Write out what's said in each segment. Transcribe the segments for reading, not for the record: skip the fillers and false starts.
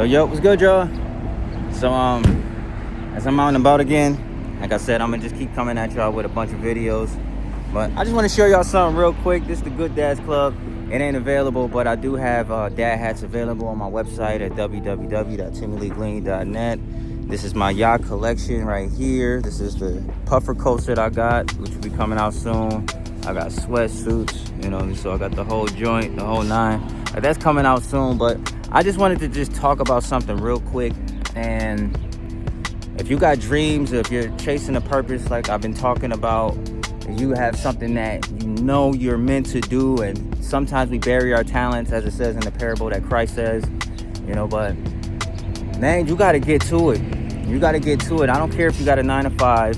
Yo, what's good, y'all? So, as I'm out and about again, like I said, I'm gonna just keep coming at y'all with a bunch of videos. But I just want to show y'all something real quick. This is the Good Dads Club. It ain't available, but I do have dad hats available on my website at www.timmyleeglean.net. This is my yacht collection right here. This is the puffer coats that I got, which will be coming out soon. I got sweatsuits, so I got the whole joint, the whole nine. That's coming out soon, but I just wanted to just talk about something real quick. And if you got dreams, if you're chasing a purpose like I've been talking about, if you have something that you know you're meant to do, and sometimes we bury our talents, as it says in the parable that Christ says, but man, you got to get to it. You got to get to it. I don't care if you got a 9 to 5.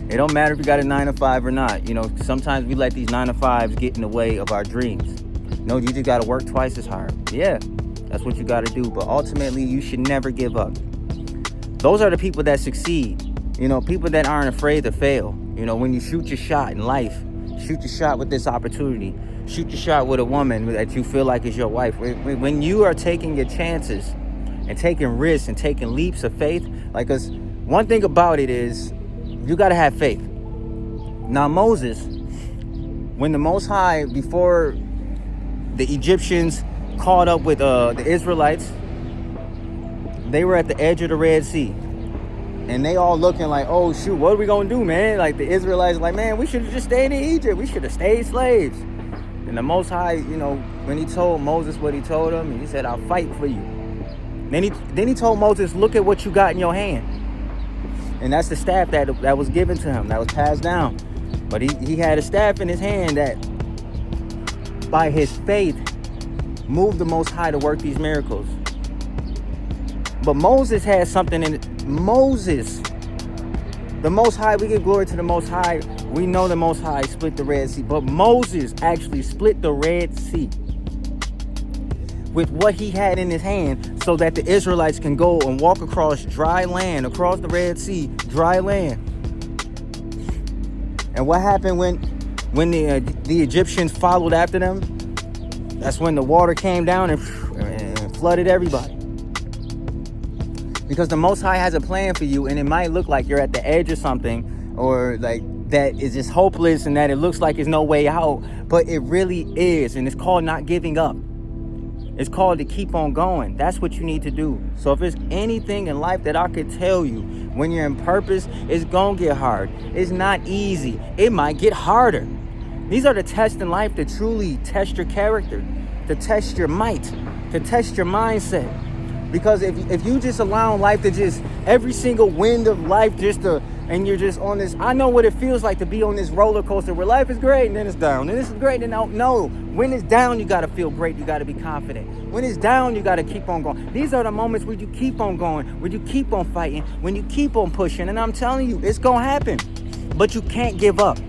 It don't matter if you got a 9 to 5 or not. Sometimes we let these 9 to 5s get in the way of our dreams. No, you just got to work twice as hard. Yeah, that's what you got to do. But ultimately, you should never give up. Those are the people that succeed. People that aren't afraid to fail. When you shoot your shot in life, shoot your shot with this opportunity, shoot your shot with a woman that you feel like is your wife. When you are taking your chances and taking risks and taking leaps of faith, because one thing about it is you got to have faith. Now, Moses, when the Most High, before the Egyptians caught up with the Israelites, they were at the edge of the Red Sea. And they all looking like, oh, shoot, what are we going to do, man? Like, the Israelites like, man, we should have just stayed in Egypt. We should have stayed slaves. And the Most High, when he told Moses what he told him, he said, I'll fight for you. Then he told Moses, look at what you got in your hand. And that's the staff that was given to him, that was passed down. But he had a staff in his hand that, by his faith, moved the Most High to work these miracles. But Moses had something in it. Moses, the Most High, we give glory to the Most High. We know the Most High split the Red Sea. But Moses actually split the Red Sea with what he had in his hand, so that the Israelites can go and walk across dry land, across the Red Sea, dry land. And what happened when the Egyptians followed after them? That's when the water came down and flooded everybody. Because the Most High has a plan for you, and it might look like you're at the edge of something, or like that is just hopeless, and that it looks like there's no way out, but it really is. And it's called not giving up. It's called to keep on going. That's what you need to do. So if there's anything in life that I could tell you, when you're in purpose, it's gonna get hard. It's not easy. It might get harder. These are the tests in life to truly test your character, to test your might, to test your mindset. Because if you just allow life to just, every single wind of life and you're just on this, I know what it feels like to be on this roller coaster where life is great and then it's down. And this is great and no. When it's down, you got to feel great. You got to be confident. When it's down, you got to keep on going. These are the moments where you keep on going, where you keep on fighting, when you keep on pushing. And I'm telling you, it's going to happen. But you can't give up.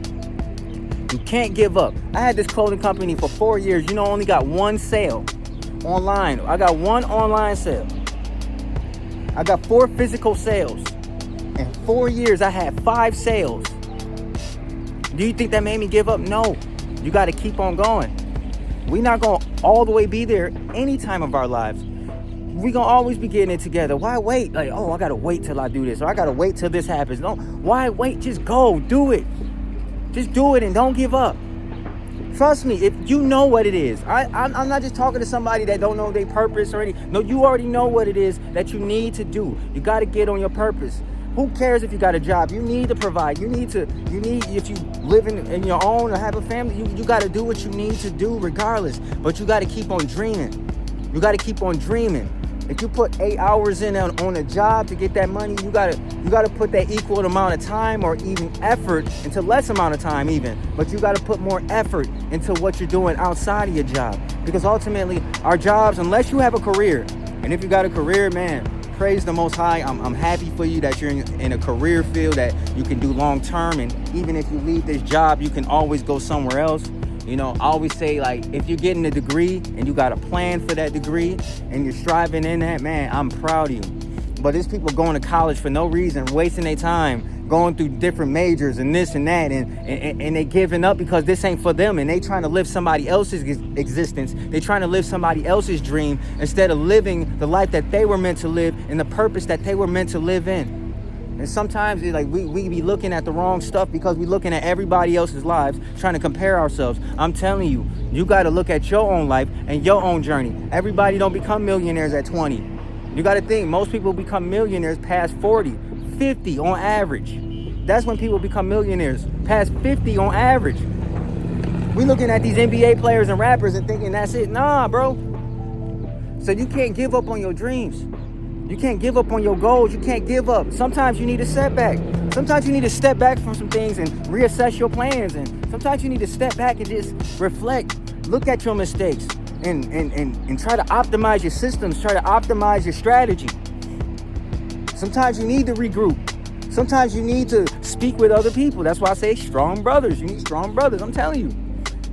You can't give up. I had this clothing company for 4 years. I only got one sale online. I got one online sale. I got 4 physical sales. In 4 years, I had 5 sales. Do you think that made me give up? No. You got to keep on going. We're not going to all the way be there any time of our lives. We're going to always be getting it together. Why wait? Like, oh, I got to wait till I do this, or I got to wait till this happens. No, why wait? Just go. Do it. Just do it and don't give up. Trust me, if you know what it is. I'm not just talking to somebody that don't know their purpose or anything. No, you already know what it is that you need to do. You got to get on your purpose. Who cares if you got a job? You need to provide. You need, if you live in your own or have a family, you got to do what you need to do regardless. But you got to keep on dreaming. You got to keep on dreaming. If you put 8 hours in on a job to get that money, you gotta put that equal amount of time or even effort into less amount of time even. But you gotta put more effort into what you're doing outside of your job. Because ultimately, our jobs, unless you have a career, and if you got a career, man, praise the Most High. I'm happy for you that you're in a career field that you can do long term. And even if you leave this job, you can always go somewhere else. I always say, like, if you're getting a degree and you got a plan for that degree and you're striving in that, man, I'm proud of you. But there's people going to college for no reason, wasting their time going through different majors and this and that, and they giving up because this ain't for them, and they trying to live somebody else's existence. They trying to live somebody else's dream instead of living the life that they were meant to live and the purpose that they were meant to live in. And sometimes it's like we be looking at the wrong stuff because we looking at everybody else's lives, trying to compare ourselves. I'm telling you, you got to look at your own life and your own journey. Everybody don't become millionaires at 20. You got to think, most people become millionaires past 40, 50 on average. That's when people become millionaires, past 50 on average. We looking at these NBA players and rappers and thinking that's it. Nah, bro. So you can't give up on your dreams. You can't give up on your goals. You can't give up. Sometimes you need a setback. Sometimes you need to step back from some things and reassess your plans. And sometimes you need to step back and just reflect. Look at your mistakes and try to optimize your systems. Try to optimize your strategy. Sometimes you need to regroup. Sometimes you need to speak with other people. That's why I say strong brothers. You need strong brothers. I'm telling you.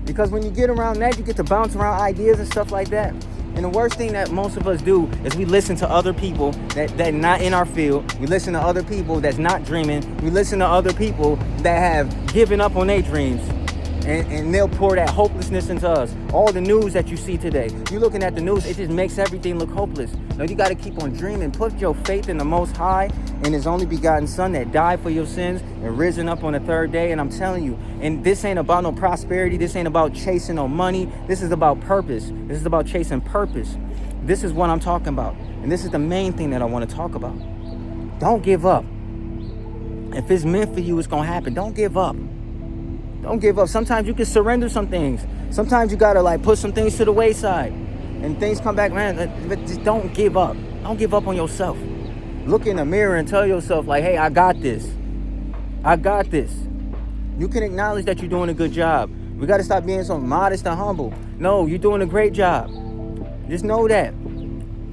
Because when you get around that, you get to bounce around ideas and stuff like that. And the worst thing that most of us do is we listen to other people that not in our field. We listen to other people that's not dreaming. We listen to other people that have given up on their dreams. And they'll pour that hopelessness into us. All the news that you see today, you're looking at the news, it just makes everything look hopeless. No, you got to keep on dreaming. Put your faith in the Most High and His only begotten Son that died for your sins and risen up on the third day. And I'm telling you, and this ain't about no prosperity. This ain't about chasing no money. This is about purpose. This is about chasing purpose. This is what I'm talking about. And this is the main thing that I want to talk about. Don't give up. If it's meant for you, it's going to happen. Don't give up. Don't give up. Sometimes you can surrender some things. Sometimes you got to like put some things to the wayside and things come back, man. But just don't give up. Don't give up on yourself. Look in the mirror and tell yourself like, hey, I got this. I got this. You can acknowledge that you're doing a good job. We got to stop being so modest and humble. No, you're doing a great job. Just know that.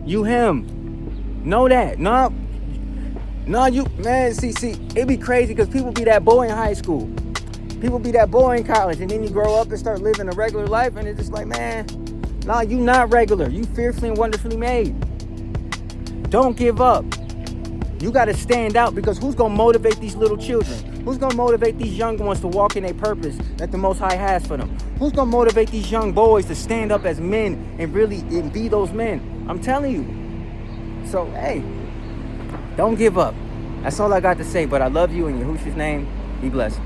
You him. Know that. No, you, man, see, it be crazy because people be that boy in high school. People be that boy in college, and then you grow up and start living a regular life, and it's just like, man, nah, you not regular. You fearfully and wonderfully made. Don't give up. You got to stand out, because who's going to motivate these little children? Who's going to motivate these young ones to walk in their purpose that the Most High has for them? Who's going to motivate these young boys to stand up as men and really be those men? I'm telling you. So, hey, don't give up. That's all I got to say, but I love you in Yahushua's name. Be blessed.